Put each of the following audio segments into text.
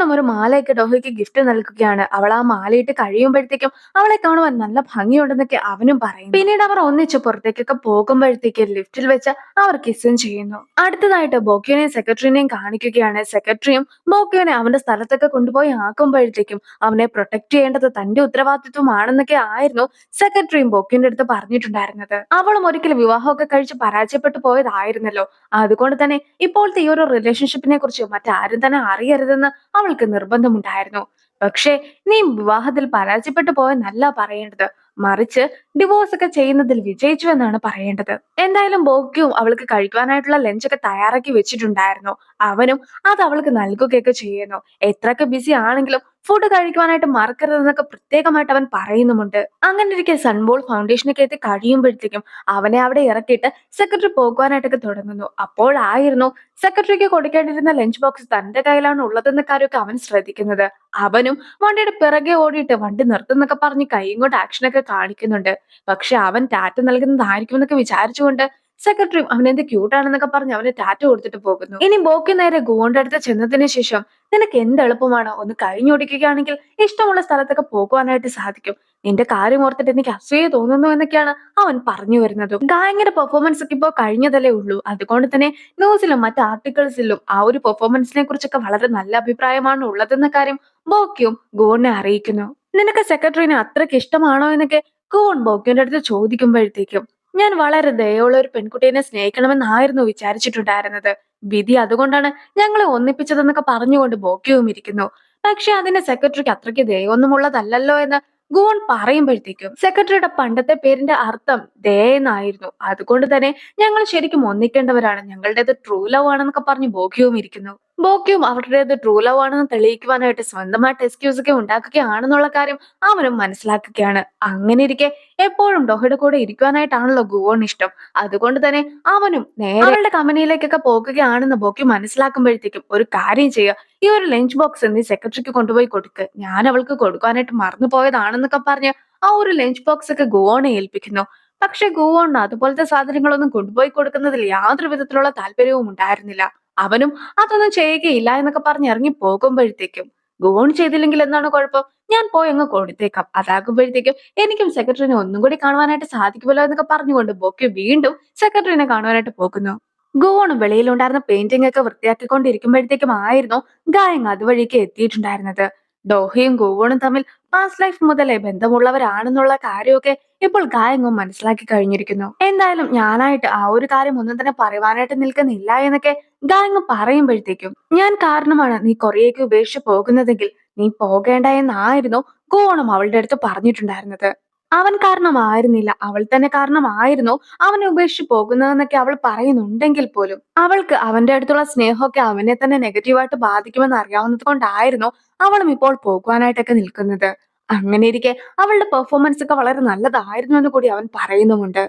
ഗുണം ഒരു മാലയൊക്കെ ഡോഹയ്ക്ക് ഗിഫ്റ്റ് നൽകുകയാണ്. അവൾ ആ മാലയിട്ട് കഴിയുമ്പോഴത്തേക്കും അവളെ കാണുവാൻ നല്ല ഭംഗിയുണ്ടെന്നൊക്കെ അവനും പറയും. പിന്നീട് അവർ ഒന്നിച്ച് പുറത്തേക്കൊക്കെ പോകുമ്പോഴത്തേക്ക് ലിഫ്റ്റിൽ വെച്ച് അവർ കിസ്സും ചെയ്യുന്നു. അടുത്തതായിട്ട് ബോക്യോനെയും സെക്രട്ടറിനെയും കാണിക്കുകയാണ്. സെക്രട്ടറിയും ബോക്യോനെ അവന്റെ സ്ഥലത്തൊക്കെ കൊണ്ടുപോയി ആക്കുമ്പോഴത്തേക്കും അവനെ പ്രൊട്ടക്ട് ചെയ്യേണ്ടത് തന്റെ ഉത്തരവാദിത്വമാണെന്നൊക്കെ ആയിരുന്നു സെക്രട്ടറിയും ബോക്യോന്റെ അടുത്ത് പറഞ്ഞിട്ടുണ്ടായിരുന്നത്. അവളും ഒരിക്കലും വിവാഹമൊക്കെ കഴിച്ച് പരാജയപ്പെട്ടു പോയതായിരുന്നല്ലോ. അതുകൊണ്ട് തന്നെ ഇപ്പോഴത്തെ ഈ ഒരു റിലേഷൻഷിപ്പിനെ കുറിച്ച് മറ്റാരും തന്നെ അറിയരുതെന്ന് അവൾക്ക് നിർബന്ധമുണ്ടായിരുന്നു. പക്ഷേ നീ വിവാഹത്തിൽ പരാജയപ്പെട്ടു പോയെന്നല്ല പറയേണ്ടത്, മറിച്ച് ഡിവോഴ്സ് ഒക്കെ ചെയ്യുന്നതിൽ വിജയിച്ചു എന്നാണ് പറയേണ്ടത്. എന്തായാലും ബോക്യും അവൾക്ക് കഴിക്കുവാനായിട്ടുള്ള ലഞ്ചൊക്കെ തയ്യാറാക്കി വെച്ചിട്ടുണ്ടായിരുന്നു. അവനും അത് അവൾക്ക് നൽകുകയൊക്കെ ചെയ്യുന്നു. എത്രയൊക്കെ ബിസി ആണെങ്കിലും ഫുഡ് കഴിക്കുവാനായിട്ട് മറക്കരുതെന്നൊക്കെ പ്രത്യേകമായിട്ട് അവൻ പറയുന്നുമുണ്ട്. അങ്ങനെ ഇരിക്കെ സൺബോൾ ഫൗണ്ടേഷനൊക്കെ എത്തി കഴിയുമ്പോഴത്തേക്കും അവനെ അവിടെ ഇറക്കിയിട്ട് സെക്രട്ടറി പോകുവാനായിട്ടൊക്കെ തുടങ്ങുന്നു. അപ്പോഴായിരുന്നു സെക്രട്ടറിക്ക് കൊടുക്കേണ്ടിരുന്ന ലഞ്ച് ബോക്സ് തന്റെ കയ്യിലാണ് ഉള്ളതെന്ന കാര്യമൊക്കെ അവൻ ശ്രദ്ധിക്കുന്നത്. അവനും വണ്ടിയുടെ പിറകെ ഓടിയിട്ട് വണ്ടി നിർത്തുന്നൊക്കെ പറഞ്ഞ് കൈയും കൊണ്ട് ആക്ഷനൊക്കെ കാണിക്കുന്നുണ്ട്. പക്ഷെ അവൻ ടാറ്റ നൽകുന്നതായിരിക്കും എന്നൊക്കെ വിചാരിച്ചുകൊണ്ട് സെക്രട്ടറിയും അവനെന്ത് ക്യൂട്ടാണെന്നൊക്കെ പറഞ്ഞ് അവന് ടാറ്റ കൊടുത്തിട്ട് പോകുന്നു. ഇനി ബോക്കി നേരെ ഗുവോന്റെ അടുത്ത് ചെന്നതിന് ശേഷം നിനക്ക് എന്ത് എളുപ്പമാണ്, ഒന്ന് കഴിഞ്ഞോടിക്കുകയാണെങ്കിൽ ഇഷ്ടമുള്ള സ്ഥലത്തൊക്കെ പോകുവാനായിട്ട് സാധിക്കും. നിന്റെ കാര്യം ഓർത്തിട്ട് എനിക്ക് അസൂയ തോന്നുന്നു എന്നൊക്കെയാണ് അവൻ പറഞ്ഞു വരുന്നത്. ഗായകന്റെ പെർഫോമൻസ് ഒക്കെ ഇപ്പോ കഴിഞ്ഞതല്ലേ ഉള്ളൂ. അതുകൊണ്ട് തന്നെ ന്യൂസിലും മറ്റ് ആർട്ടിക്കിൾസിലും ആ ഒരു പെർഫോമൻസിനെ കുറിച്ചൊക്കെ വളരെ നല്ല അഭിപ്രായമാണ് ഉള്ളതെന്ന കാര്യം ബോക്കിയും ഗുവോനെ അറിയിക്കുന്നു. നിനക്ക് സെക്രട്ടറിനെ അത്രയ്ക്ക് ഇഷ്ടമാണോ എന്നൊക്കെ ഗുവോൺ ബോക്കിയുടെ അടുത്ത് ചോദിക്കുമ്പോഴത്തേക്കും ഞാൻ വളരെ ദയുള്ള ഒരു പെൺകുട്ടീനെ സ്നേഹിക്കണമെന്നായിരുന്നു വിചാരിച്ചിട്ടുണ്ടായിരുന്നത്. വിധി അതുകൊണ്ടാണ് ഞങ്ങളെ ഒന്നിപ്പിച്ചതെന്നൊക്കെ പറഞ്ഞുകൊണ്ട് ബോക്കിയും ഇരിക്കുന്നു. പക്ഷെ അതിന് സെക്രട്ടറിക്ക് അത്രയ്ക്ക് ദയൊന്നുമുള്ളതല്ലല്ലോ എന്ന് ഗുവോൺ പറയുമ്പോഴത്തേക്കും സെക്രട്ടറിയുടെ പണ്ടത്തെ പേരിന്റെ അർത്ഥം ദയ എന്നായിരുന്നു. അതുകൊണ്ട് തന്നെ ഞങ്ങൾ ശരിക്കും ഒന്നിക്കേണ്ടവരാണ്, ഞങ്ങളുടേത് ട്രൂ ലവ് ആണെന്നൊക്കെ പറഞ്ഞ് ബോക്കിയും ഇരിക്കുന്നു. ബോക്കിയും അവരുടേത് ട്രൂ ലവ് ആണെന്ന് തെളിയിക്കുവാനായിട്ട് സ്വന്തമായിട്ട് എക്സ്ക്യൂസ് ഒക്കെ ഉണ്ടാക്കുകയാണെന്നുള്ള കാര്യം അവനും മനസ്സിലാക്കുകയാണ്. അങ്ങനെ ഇരിക്കെ എപ്പോഴും ഡോഹയുടെ കൂടെ ഇരിക്കുവാനായിട്ടാണല്ലോ ഗുവോൺ ഇഷ്ടം. അതുകൊണ്ട് തന്നെ അവനും നേരെ അവളുടെ കമ്പനിയിലേക്കൊക്കെ പോകുകയാണെന്ന് ബോക്കി മനസ്സിലാക്കുമ്പോഴത്തേക്കും ഒരു കാര്യം ചെയ്യുക, ഈ ഒരു ലഞ്ച് ബോക്സ് നീ സെക്രട്ടറിക്ക് കൊണ്ടുപോയി കൊടുക്ക്, ഞാൻ അവൾക്ക് കൊടുക്കാനായിട്ട് മറന്നു പോയതാണെന്നൊക്കെ പറഞ്ഞ് ആ ഒരു ലഞ്ച് ബോക്സ് ഒക്കെ ഗുവോണെ ഏൽപ്പിക്കുന്നു. പക്ഷെ ഗുവോണ് അതുപോലത്തെ സാധനങ്ങളൊന്നും കൊണ്ടുപോയി കൊടുക്കുന്നതിൽ യാതൊരു വിധത്തിലുള്ള താല്പര്യവും ഉണ്ടായിരുന്നില്ല. അവനും അതൊന്നും ചെയ്യുകയില്ല എന്നൊക്കെ പറഞ്ഞ് ഇറങ്ങി പോകുമ്പോഴത്തേക്കും ഗുവോൺ ചെയ്തില്ലെങ്കിൽ എന്താണ് കുഴപ്പം, ഞാൻ പോയി അങ്ങ് കൊടുത്തേക്കാം, അതാകുമ്പോഴത്തേക്കും എനിക്കും സെക്രട്ടറിനെ ഒന്നും കൂടി കാണുവാനായിട്ട് സാധിക്കുമല്ലോ എന്നൊക്കെ പറഞ്ഞുകൊണ്ട് ബോക്കി വീണ്ടും സെക്രട്ടറിനെ കാണുവാനായിട്ട് പോകുന്നു. ഗുവോണും വെളിയിലുണ്ടായിരുന്ന പെയിന്റിംഗ് ഒക്കെ വൃത്തിയാക്കിക്കൊണ്ടിരിക്കുമ്പോഴത്തേക്കും ആയിരുന്നു ഗായങ് അതുവഴിക്ക് എത്തിയിട്ടുണ്ടായിരുന്നത്. ഡോഹയും ഗുവോണും തമ്മിൽ പാസ്റ്റ് ലൈഫ് മുതലേ ബന്ധമുള്ളവരാണെന്നുള്ള കാര്യമൊക്കെ ഇപ്പോൾ ഗായങ്ങും മനസ്സിലാക്കി കഴിഞ്ഞിരിക്കുന്നു. എന്തായാലും ഞാനായിട്ട് ആ ഒരു കാര്യം ഒന്നും തന്നെ പറയുവാനായിട്ട് നിൽക്കുന്നില്ല എന്നൊക്കെ ഗായങ് പറയുമ്പോഴത്തേക്കും ഞാൻ കാരണമാണ് നീ കൊറിയയ്ക്ക് ഉപേക്ഷിച്ച് പോകുന്നതെങ്കിൽ നീ പോകേണ്ട എന്നായിരുന്നു ഗുവോണും അവളുടെ അടുത്ത് പറഞ്ഞിട്ടുണ്ടായിരുന്നത്. അവൻ കാരണമായിരുന്നില്ല, അവൾ തന്നെ കാരണമായിരുന്നു അവനെ ഉപേക്ഷിച്ച് പോകുന്നതെന്നൊക്കെ അവൾ പറയുന്നുണ്ടെങ്കിൽ പോലും അവൾക്ക് അവന്റെ അടുത്തുള്ള സ്നേഹമൊക്കെ അവനെ തന്നെ നെഗറ്റീവായിട്ട് ബാധിക്കുമെന്ന് അറിയാവുന്നത് കൊണ്ടായിരുന്നു അവളും ഇപ്പോൾ പോകുവാനായിട്ടൊക്കെ നിൽക്കുന്നത്. അങ്ങനെ ഇരിക്കെ അവളുടെ പെർഫോമൻസ് ഒക്കെ വളരെ നല്ലതായിരുന്നു എന്ന് കൂടി അവൻ പറയുന്നുമുണ്ട്.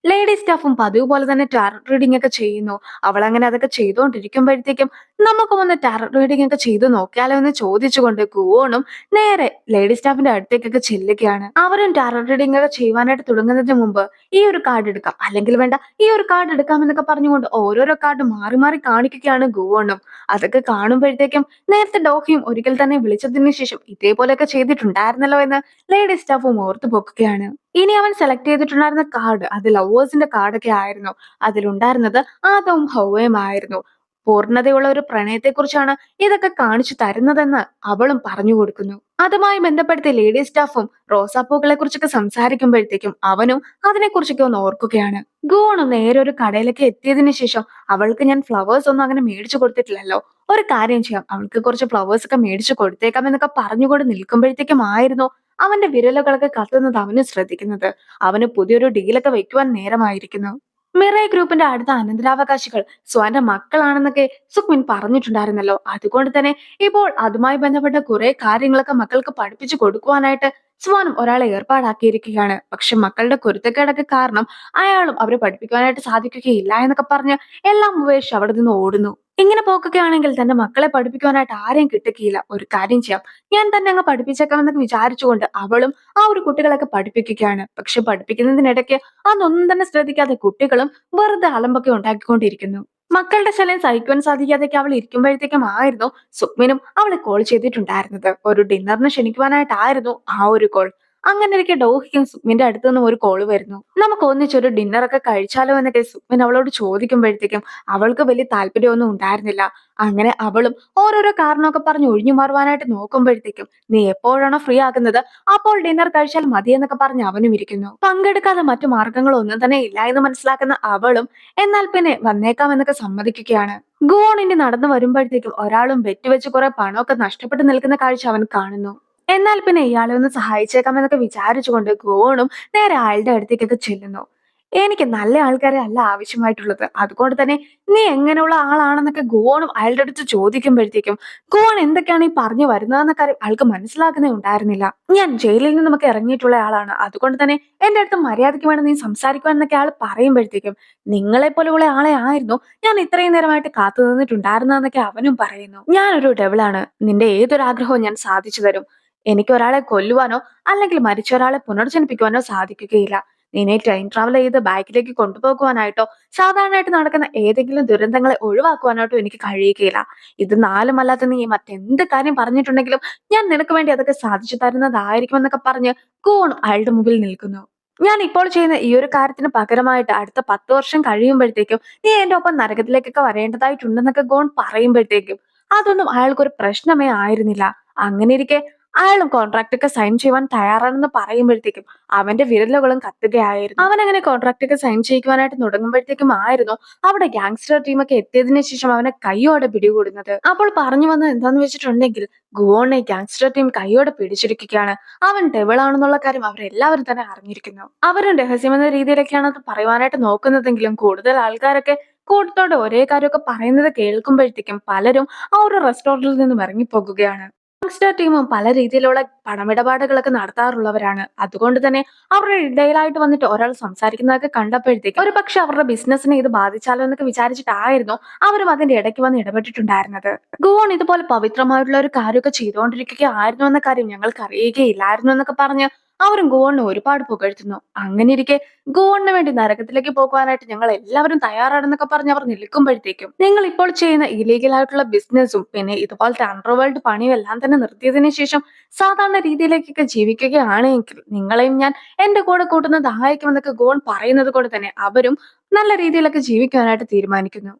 ലേഡി സ്റ്റാഫും പതിവ് പോലെ തന്നെ ടാരറ്റ് റീഡിംഗ് ഒക്കെ ചെയ്യുന്നു. അവൾ അങ്ങനെ അതൊക്കെ ചെയ്തുകൊണ്ടിരിക്കുമ്പോഴത്തേക്കും നമുക്ക് വന്ന് ടാരറ്റ് റീഡിംഗ് ഒക്കെ ചെയ്ത് നോക്കിയാലോ എന്ന് ചോദിച്ചുകൊണ്ട് ഗുവോണും നേരെ ലേഡി സ്റ്റാഫിന്റെ അടുത്തേക്കൊക്കെ ചെല്ലുകയാണ്. അവരും ടാരറ്റ് റീഡിംഗ് ഒക്കെ ചെയ്യുവാനായിട്ട് തുടങ്ങുന്നതിന് മുമ്പ് ഈ ഒരു കാർഡ് എടുക്കാം, അല്ലെങ്കിൽ വേണ്ട ഈ ഒരു കാർഡ് എടുക്കാം എന്നൊക്കെ പറഞ്ഞുകൊണ്ട് ഓരോരോ കാർഡ് മാറി മാറി കാണിക്കുകയാണ് ഗുവോണും. അതൊക്കെ കാണുമ്പോഴത്തേക്കും നേരത്തെ ഡോഹിയും ഒരിക്കൽ തന്നെ വിളിച്ചതിന് ശേഷം ഇതേപോലെയൊക്കെ ചെയ്തിട്ടുണ്ടായിരുന്നല്ലോ എന്ന് ലേഡി സ്റ്റാഫും ഓർത്തു പോക്കുകയാണ്. ഇനി അവൻ സെലക്ട് ചെയ്തിട്ടുണ്ടായിരുന്ന കാർഡ് അത് ലവേഴ്സിന്റെ കാർഡൊക്കെ ആയിരുന്നു. അതിലുണ്ടായിരുന്നത് ആദവും ഹൗവയും ആയിരുന്നു. പൂർണ്ണതയുള്ള ഒരു പ്രണയത്തെക്കുറിച്ചാണ് ഇതൊക്കെ കാണിച്ചു തരുന്നതെന്ന് അവളും പറഞ്ഞു കൊടുക്കുന്നു. അതുമായി ബന്ധപ്പെടുത്തി ലേഡി സ്റ്റാഫും റോസാപ്പൂക്കളെ കുറിച്ചൊക്കെ സംസാരിക്കുമ്പോഴത്തേക്കും അവനും അതിനെക്കുറിച്ചൊക്കെ ഒന്ന് ഓർക്കുകയാണ്. ഗുവോണും നേരെ ഒരു കടയിലേക്ക് എത്തിയതിനു ശേഷം അവൾക്ക് ഞാൻ ഫ്ലവേഴ്സ് ഒന്നും അങ്ങനെ മേടിച്ചു കൊടുത്തിട്ടില്ലല്ലോ, ഒരു കാര്യം ചെയ്യാം, അവൾക്ക് കുറച്ച് ഫ്ലവേഴ്സ് ഒക്കെ മേടിച്ചു കൊടുത്തേക്കാം എന്നൊക്കെ പറഞ്ഞുകൊണ്ട് നിൽക്കുമ്പോഴത്തേക്കും ആയിരുന്നു അവന്റെ വിരലുകളൊക്കെ കത്തുന്നത് അവന് ശ്രദ്ധിക്കുന്നത്. അവന് പുതിയൊരു ഡീലൊക്കെ വെക്കുവാൻ നേരമായിരിക്കുന്നു. മിറേ ഗ്രൂപ്പിന്റെ അടുത്ത അനന്തരാവകാശികൾ സ്വാന്റെ മക്കളാണെന്നൊക്കെ സുക്മിൻ പറഞ്ഞിട്ടുണ്ടായിരുന്നല്ലോ. അതുകൊണ്ട് തന്നെ ഇപ്പോൾ അതുമായി ബന്ധപ്പെട്ട കുറെ കാര്യങ്ങളൊക്കെ മക്കൾക്ക് പഠിപ്പിച്ചു കൊടുക്കുവാനായിട്ട് സ്വാനും ഒരാളെ ഏർപ്പാടാക്കിയിരിക്കുകയാണ്. പക്ഷെ മക്കളുടെ കുരുത്തക്കേടൊക്കെ കാരണം അയാളും അവരെ പഠിപ്പിക്കുവാനായിട്ട് സാധിക്കുകയില്ല എന്നൊക്കെ പറഞ്ഞ് എല്ലാം ഉപേക്ഷിച്ച് അവിടെ നിന്ന് ഓടുന്നു. ഇങ്ങനെ പോക്കുകയാണെങ്കിൽ തന്റെ മക്കളെ പഠിപ്പിക്കുവാനായിട്ട് ആരെയും കിട്ടുകയില്ല. ഒരു കാര്യം ചെയ്യാം, ഞാൻ തന്നെ അങ്ങ് പഠിപ്പിച്ചേക്കാമെന്നൊക്കെ വിചാരിച്ചുകൊണ്ട് അവളും ആ ഒരു കുട്ടികളൊക്കെ പഠിപ്പിക്കുകയാണ്. പക്ഷെ പഠിപ്പിക്കുന്നതിനിടയ്ക്ക് അതൊന്നും തന്നെ ശ്രദ്ധിക്കാതെ കുട്ടികളും വെറുതെ അലമ്പൊക്കെ ഉണ്ടാക്കിക്കൊണ്ടിരിക്കുന്നു. മക്കളുടെ ശല്യം സഹിക്കുവാൻ സാധിക്കാതെയൊക്കെ അവൾ ഇരിക്കുമ്പോഴത്തേക്കും ആയിരുന്നു സുക്മിനും അവളെ കോൾ ചെയ്തിട്ടുണ്ടായിരുന്നത്. ഒരു ഡിന്നറിന് ക്ഷണിക്കുവാനായിട്ടായിരുന്നു ആ ഒരു കോൾ. അങ്ങനെ ഇരിക്കെ ഡോഹിക്കും സുക്മിന്റെ അടുത്തു നിന്നും ഒരു കോള് വരുന്നു. നമുക്ക് ഒന്നിച്ചൊരു ഡിന്നർ ഒക്കെ കഴിച്ചാലോ എന്നൊക്കെ സുക്മിൻ അവളോട് ചോദിക്കുമ്പോഴത്തേക്കും അവൾക്ക് വലിയ താല്പര്യമൊന്നും ഉണ്ടായിരുന്നില്ല. അങ്ങനെ അവളും ഓരോരോ കാരണമൊക്കെ പറഞ്ഞ് ഒഴിഞ്ഞു മാറുവാനായിട്ട് നോക്കുമ്പോഴത്തേക്കും നീ എപ്പോഴാണോ ഫ്രീ ആകുന്നത് അപ്പോൾ ഡിന്നർ കഴിച്ചാൽ മതി എന്നൊക്കെ പറഞ്ഞ് അവനും ഇരിക്കുന്നു. പങ്കെടുക്കാതെ മറ്റു മാർഗങ്ങളൊന്നും തന്നെ ഇല്ല എന്ന് മനസ്സിലാക്കുന്ന അവളും എന്നാൽ പിന്നെ വന്നേക്കാം എന്നൊക്കെ സമ്മതിക്കുകയാണ്. ഗോണിന്റെ നടന്നു വരുമ്പോഴത്തേക്കും ഒരാളും വെച്ച് കുറെ പണമൊക്കെ നഷ്ടപ്പെട്ട് നിൽക്കുന്ന കാഴ്ച അവൻ കാണുന്നു. എന്നാൽ പിന്നെ ഇയാളെ ഒന്ന് സഹായിച്ചേക്കാം എന്നൊക്കെ വിചാരിച്ചുകൊണ്ട് ഗോണും നേരെ അയാളുടെ അടുത്തേക്കൊക്കെ ചെല്ലുന്നു. എനിക്ക് നല്ല ആൾക്കാരെ അല്ല ആവശ്യമായിട്ടുള്ളത്, അതുകൊണ്ട് തന്നെ നീ എങ്ങനെയുള്ള ആളാണെന്നൊക്കെ ഗോണും അയാളുടെ അടുത്ത് ചോദിക്കുമ്പോഴത്തേക്കും ഗോൺ എന്തൊക്കെയാണ് ഈ പറഞ്ഞു വരുന്നതെന്ന കാര്യം അയാൾക്ക് മനസ്സിലാക്കുന്നേ ഉണ്ടായിരുന്നില്ല. ഞാൻ ജയിലിൽ നിന്നൊക്കെ ഇറങ്ങിയിട്ടുള്ള ആളാണ്, അതുകൊണ്ട് തന്നെ എന്റെ അടുത്ത് മര്യാദയ്ക്ക് വേണം നീ സംസാരിക്കുവാൻ എന്നൊക്കെ ആൾ പറയുമ്പോഴത്തേക്കും നിങ്ങളെ പോലെയുള്ള ആളെ ആയിരുന്നു ഞാൻ ഇത്രയും നേരമായിട്ട് കാത്തു നിന്നിട്ടുണ്ടായിരുന്നതെന്നൊക്കെ അവനും പറയുന്നു. ഞാനൊരു ഡെവിളാണ്, നിന്റെ ഏതൊരു ആഗ്രഹവും ഞാൻ സാധിച്ചു തരും. എനിക്ക് ഒരാളെ കൊല്ലുവാനോ അല്ലെങ്കിൽ മരിച്ച ഒരാളെ പുനർജനിപ്പിക്കുവാനോ സാധിക്കുകയില്ല. നിന്നെ ടൈം ട്രാവൽ ചെയ്ത് ബാക്കിലേക്ക് കൊണ്ടുപോകുവാനായിട്ടോ സാധാരണയായിട്ട് നടക്കുന്ന ഏതെങ്കിലും ദുരന്തങ്ങളെ ഒഴിവാക്കുവാനായിട്ടോ എനിക്ക് കഴിയുകയില്ല. ഇത് നാലുമല്ലാത്ത നീ മറ്റെന്ത് കാര്യം പറഞ്ഞിട്ടുണ്ടെങ്കിലും ഞാൻ നിനക്ക് വേണ്ടി അതൊക്കെ സാധിച്ചു തരുന്നതായിരിക്കും എന്നൊക്കെ പറഞ്ഞ് ഗോൺ അയാളുടെ മുമ്പിൽ നിൽക്കുന്നു. ഞാൻ ഇപ്പോൾ ചെയ്യുന്ന ഈ ഒരു കാര്യത്തിന് പകരമായിട്ട് അടുത്ത 10 വർഷം കഴിയുമ്പോഴത്തേക്കും നീ എന്റെ ഒപ്പം നരകത്തിലേക്കൊക്കെ വരേണ്ടതായിട്ടുണ്ടെന്നൊക്കെ ഗോൺ പറയുമ്പോഴത്തേക്കും അതൊന്നും അയാൾക്കൊരു പ്രശ്നമേ ആയിരുന്നില്ല. അങ്ങനെ ഇരിക്കെ അയാളും കോൺട്രാക്ട് ഒക്കെ സൈൻ ചെയ്യുവാൻ തയ്യാറാണെന്ന് പറയുമ്പോഴത്തേക്കും അവന്റെ വിരലുകളും കത്തുകയായിരുന്നു. അവൻ അങ്ങനെ കോൺട്രാക്ട് ഒക്കെ സൈൻ ചെയ്യിക്കുവാനായിട്ട് തുടങ്ങുമ്പോഴത്തേക്കും ആയിരുന്നു അവിടെ ഗാങ്സ്റ്റർ ടീമൊക്കെ എത്തിയതിനു ശേഷം അവനെ കൈയോടെ പിടികൂടുന്നത്. അപ്പോൾ പറഞ്ഞു വന്നത് എന്താന്ന് വെച്ചിട്ടുണ്ടെങ്കിൽ ഗുവോണെ ഗാങ്സ്റ്റർ ടീം കൈയോടെ പിടിച്ചിരിക്കുകയാണ്. അവൻ ഡെവിളാണെന്നുള്ള കാര്യം അവരെല്ലാവരും തന്നെ അറിഞ്ഞിരിക്കുന്നു. അവരും രഹസ്യമെന്ന രീതിയിലൊക്കെയാണ് അത് പറയുവാനായിട്ട് നോക്കുന്നതെങ്കിലും കൂടുതൽ ആൾക്കാരൊക്കെ കൂട്ടത്തോടെ ഒരേ കാര്യമൊക്കെ പറയുന്നത് കേൾക്കുമ്പോഴത്തേക്കും പലരും ആ ഒരു റെസ്റ്റോറന്റിൽ നിന്നും ഇറങ്ങിപ്പോകുകയാണ്. യങ്സ്റ്റർ ടീമും പല രീതിയിലുള്ള പണമിടപാടുകളൊക്കെ നടത്താറുള്ളവരാണ്. അതുകൊണ്ട് തന്നെ അവരുടെ ഇടയിലായിട്ട് വന്നിട്ട് ഒരാൾ സംസാരിക്കുന്നതൊക്കെ കണ്ടപ്പോഴത്തേക്കും ഒരു പക്ഷെ അവരുടെ ബിസിനസിനെ ഇത് ബാധിച്ചാലോ എന്നൊക്കെ വിചാരിച്ചിട്ടായിരുന്നു അവരും അതിന്റെ ഇടയ്ക്ക് വന്ന് ഇടപെട്ടിട്ടുണ്ടായിരുന്നത്. ഗുവോൺ ഇതുപോലെ പവിത്രമായിട്ടുള്ള ഒരു കാര്യമൊക്കെ ചെയ്തുകൊണ്ടിരിക്കുകയായിരുന്നു എന്ന കാര്യം ഞങ്ങൾക്ക് അറിയുകയില്ലായിരുന്നു എന്നൊക്കെ പറഞ്ഞ് അവരും ഗുവോണിനെ ഒരുപാട് പുകഴ്ത്തുന്നു. അങ്ങനെ ഇരിക്കെ ഗുവോണിന് വേണ്ടി നരകത്തിലേക്ക് പോകുവാനായിട്ട് ഞങ്ങൾ എല്ലാവരും തയ്യാറാണെന്നൊക്കെ പറഞ്ഞ് അവർ നിൽക്കുമ്പോഴത്തേക്കും നിങ്ങൾ ഇപ്പോൾ ചെയ്യുന്ന ഇല്ലീഗൽ ആയിട്ടുള്ള ബിസിനസ്സും പിന്നെ ഇതുപോലത്തെ അണ്ടർവേൾഡ് പണിയും എല്ലാം തന്നെ നിർത്തിയതിനു ശേഷം സാധാരണ രീതിയിലേക്കൊക്കെ ജീവിക്കുകയാണെങ്കിൽ നിങ്ങളെയും ഞാൻ എന്റെ കൂടെ കൂട്ടുന്നതായിരിക്കുമെന്നൊക്കെ ഗോൺ പറയുന്നത് കൊണ്ട് തന്നെ അവരും നല്ല രീതിയിലൊക്കെ ജീവിക്കാനായിട്ട് തീരുമാനിക്കുന്നു.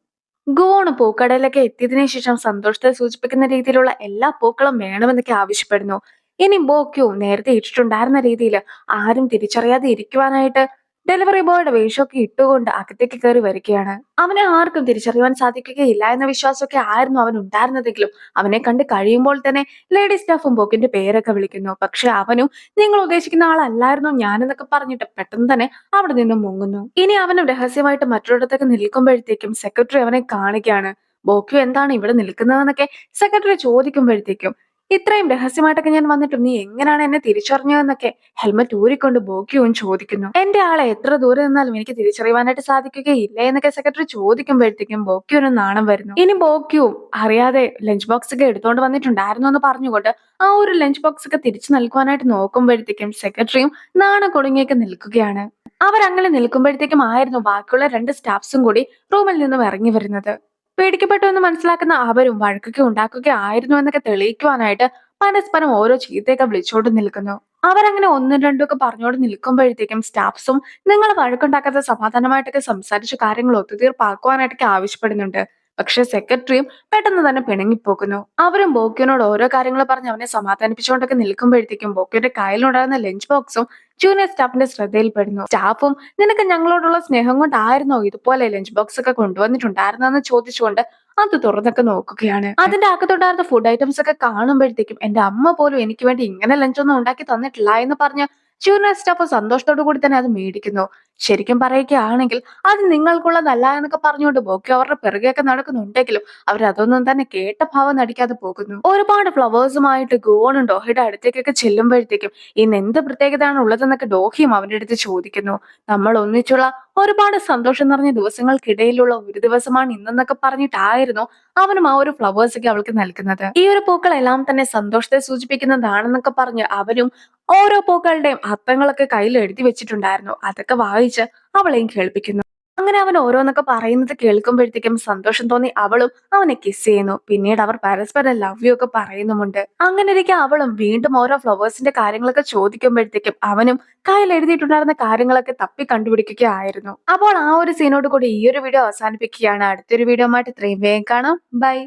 ഗോൺ പൂക്കടയിലൊക്കെ എത്തിയതിനു ശേഷം സന്തോഷത്തെ സൂചിപ്പിക്കുന്ന രീതിയിലുള്ള എല്ലാ പൂക്കളും വേണമെന്നൊക്കെ ആവശ്യപ്പെടുന്നു. ഇനി ബോക്യു നേരത്തെ ഇട്ടിട്ടുണ്ടായിരുന്ന രീതിയിൽ ആരും തിരിച്ചറിയാതെ ഇരിക്കുവാനായിട്ട് ഡെലിവറി ബോയുടെ വേഷമൊക്കെ ഇട്ടുകൊണ്ട് അകത്തേക്ക് കയറി വരികയാണ്. അവനെ ആർക്കും തിരിച്ചറിയുവാൻ സാധിക്കുകയില്ല എന്ന വിശ്വാസമൊക്കെ ആയിരുന്നു അവൻ ഉണ്ടായിരുന്നതെങ്കിലും അവനെ കണ്ട് കഴിയുമ്പോൾ തന്നെ ലേഡി സ്റ്റാഫും ബോക്കിന്റെ പേരൊക്കെ വിളിക്കുന്നു. പക്ഷെ അവനും നിങ്ങൾ ഉദ്ദേശിക്കുന്ന ആളല്ലായിരുന്നു ഞാനെന്നൊക്കെ പറഞ്ഞിട്ട് പെട്ടെന്ന് തന്നെ അവിടെ നിന്നും മുങ്ങുന്നു. ഇനി അവനും രഹസ്യമായിട്ട് മറ്റൊരിടത്തൊക്കെ നിൽക്കുമ്പോഴത്തേക്കും സെക്രട്ടറി അവനെ കാണുകയാണ്. ബോക്യു എന്താണ് ഇവിടെ നിൽക്കുന്നതെന്നൊക്കെ സെക്രട്ടറി ചോദിക്കുമ്പോഴത്തേക്കും ഇത്രയും രഹസ്യമായിട്ടൊക്കെ ഞാൻ വന്നിട്ടും നീ എങ്ങനെയാണ് എന്നെ തിരിച്ചറിഞ്ഞതെന്നൊക്കെ ഹെൽമറ്റ് ഊരിക്കൊണ്ട് ബോക്യുവും ചോദിക്കുന്നു. എന്റെ ആളെ എത്ര ദൂരെ നിന്നാലും എനിക്ക് തിരിച്ചറിയുവാനായിട്ട് സാധിക്കുകയില്ല എന്നൊക്കെ സെക്രട്ടറി ചോദിക്കുമ്പോഴത്തേക്കും ബോക്യുവിന് നാണം വരുന്നു. ഇനി ബോക്യുവും അറിയാതെ ലഞ്ച് ബോക്സ് ഒക്കെ എടുത്തോണ്ട് വന്നിട്ടുണ്ടായിരുന്നു എന്ന് പറഞ്ഞുകൊണ്ട് ആ ഒരു ലഞ്ച് ബോക്സ് ഒക്കെ തിരിച്ചു നൽകുവാനായിട്ട് നോക്കുമ്പോഴത്തേക്കും സെക്രട്ടറിയും നാണം കൊടുങ്ങിയൊക്കെ നിൽക്കുകയാണ്. അവരങ്ങനെ നിൽക്കുമ്പോഴത്തേക്കും ആയിരുന്നു ബാക്കിയുള്ള 2 സ്റ്റാഫ്സും കൂടി റൂമിൽ നിന്നും ഇറങ്ങി വരുന്നത്. പേടിക്കപ്പെട്ടു എന്ന് മനസ്സിലാക്കുന്ന അവരും വഴക്കൊക്കെ ഉണ്ടാക്കുക ആയിരുന്നു എന്നൊക്കെ തെളിയിക്കുവാനായിട്ട് പരസ്പരം ഓരോ ചീത്തയൊക്കെ വിളിച്ചോണ്ട് നിൽക്കുന്നു. അവരങ്ങനെ ഒന്നും രണ്ടും ഒക്കെ പറഞ്ഞോണ്ട് നിൽക്കുമ്പോഴത്തേക്കും സ്റ്റാഫ്സും നിങ്ങൾ വഴക്കുണ്ടാക്കാതെ സമാധാനമായിട്ടൊക്കെ സംസാരിച്ച കാര്യങ്ങൾ ഒത്തുതീർപ്പാക്കുവാനായിട്ടൊക്കെ ആവശ്യപ്പെടുന്നുണ്ട്. പക്ഷെ സെക്രട്ടറിയും പെട്ടെന്ന് തന്നെ പിണങ്ങിപ്പോകുന്നു. അവരും ബോക്യുവിനോട് ഓരോ കാര്യങ്ങൾ പറഞ്ഞ് അവനെ സമാധാനിപ്പിച്ചുകൊണ്ടൊക്കെ നിൽക്കുമ്പോഴത്തേക്കും ബോക്യുവിന്റെ കയ്യിലുണ്ടായിരുന്ന ലഞ്ച് ബോക്സും ജൂനിയർ സ്റ്റാഫിന്റെ ശ്രദ്ധയിൽപ്പെടുന്നു. സ്റ്റാഫും നിനക്ക് ഞങ്ങളോടുള്ള സ്നേഹം കൊണ്ടായിരുന്നോ ഇതുപോലെ ലഞ്ച് ബോക്സ് ഒക്കെ കൊണ്ടുവന്നിട്ടുണ്ടായിരുന്നെന്ന് ചോദിച്ചുകൊണ്ട് അത് തുറന്നൊക്കെ നോക്കുകയാണ്. അതിന്റെ അകത്തുണ്ടായിരുന്ന ഫുഡ് ഐറ്റംസ് ഒക്കെ കാണുമ്പോഴത്തേക്കും എന്റെ അമ്മ പോലും എനിക്ക് വേണ്ടി ഇങ്ങനെ ലഞ്ചൊന്നും ഉണ്ടാക്കി തന്നിട്ടില്ല എന്ന് പറഞ്ഞ് ജൂനിയർ സ്റ്റാഫ് സന്തോഷത്തോടു കൂടി തന്നെ അത് മേടിക്കുന്നു. ശരിക്കും പറയുകയാണെങ്കിൽ അത് നിങ്ങൾക്കുള്ളതല്ല എന്നൊക്കെ പറഞ്ഞുകൊണ്ട് ബോക്കി അവരുടെ പിറകെയൊക്കെ നടക്കുന്നുണ്ടെങ്കിലും അവർ അതൊന്നും തന്നെ കേട്ട ഭാവം നടിക്കാതെ പോകുന്നു. ഒരുപാട് ഫ്ലവേഴ്സുമായിട്ട് ഗോണും ഡോഹിയുടെ അടുത്തേക്കൊക്കെ ചെല്ലുമ്പോഴത്തേക്കും ഇന്ന് എന്ത് പ്രത്യേകതയാണ് ഉള്ളതെന്നൊക്കെ ഡോഹിയും അവന്റെ അടുത്ത് ചോദിക്കുന്നു. നമ്മൾ ഒന്നിച്ചുള്ള ഒരുപാട് സന്തോഷം നിറഞ്ഞ ദിവസങ്ങൾക്കിടയിലുള്ള ഒരു ദിവസമാണ് ഇന്നെന്നൊക്കെ പറഞ്ഞിട്ടായിരുന്നു അവനും ആ ഒരു ഫ്ലവേഴ്സ് ഒക്കെ അവൾക്ക് നൽകുന്നത്. ഈ ഒരു പൂക്കളെല്ലാം തന്നെ സന്തോഷത്തെ സൂചിപ്പിക്കുന്നതാണെന്നൊക്കെ പറഞ്ഞ് അവരും ഓരോ പൂക്കളുടെയും അർത്ഥങ്ങളൊക്കെ കയ്യിൽ എഴുതി വെച്ചിട്ടുണ്ടായിരുന്നു. അതൊക്കെ വായിച്ച് അവളെയും കേൾപ്പിക്കുന്നു. അങ്ങനെ അവൻ ഓരോന്നൊക്കെ പറയുന്നത് കേൾക്കുമ്പോഴത്തേക്കും സന്തോഷം തോന്നി അവളും അവനെ കിസ് ചെയ്യുന്നു. പിന്നീട് അവർ പരസ്പരം ലവ് യു ഒക്കെ പറയുന്നുമുണ്ട്. അങ്ങനെ ഇരിക്കെ അവളും വീണ്ടും ഓരോ ഫ്ലവേഴ്സിന്റെ കാര്യങ്ങളൊക്കെ ചോദിക്കുമ്പോഴത്തേക്കും അവനും കയ്യിൽ എഴുതിയിട്ടുണ്ടായിരുന്ന കാര്യങ്ങളൊക്കെ തപ്പി കണ്ടുപിടിക്കുകയായിരുന്നു. അപ്പോൾ ആ ഒരു സീനോട് കൂടി ഈ ഒരു വീഡിയോ അവസാനിപ്പിക്കുകയാണ്. അടുത്തൊരു വീഡിയോ ആയിട്ട് ഇത്രയും വേഗം കാണാം. ബൈ.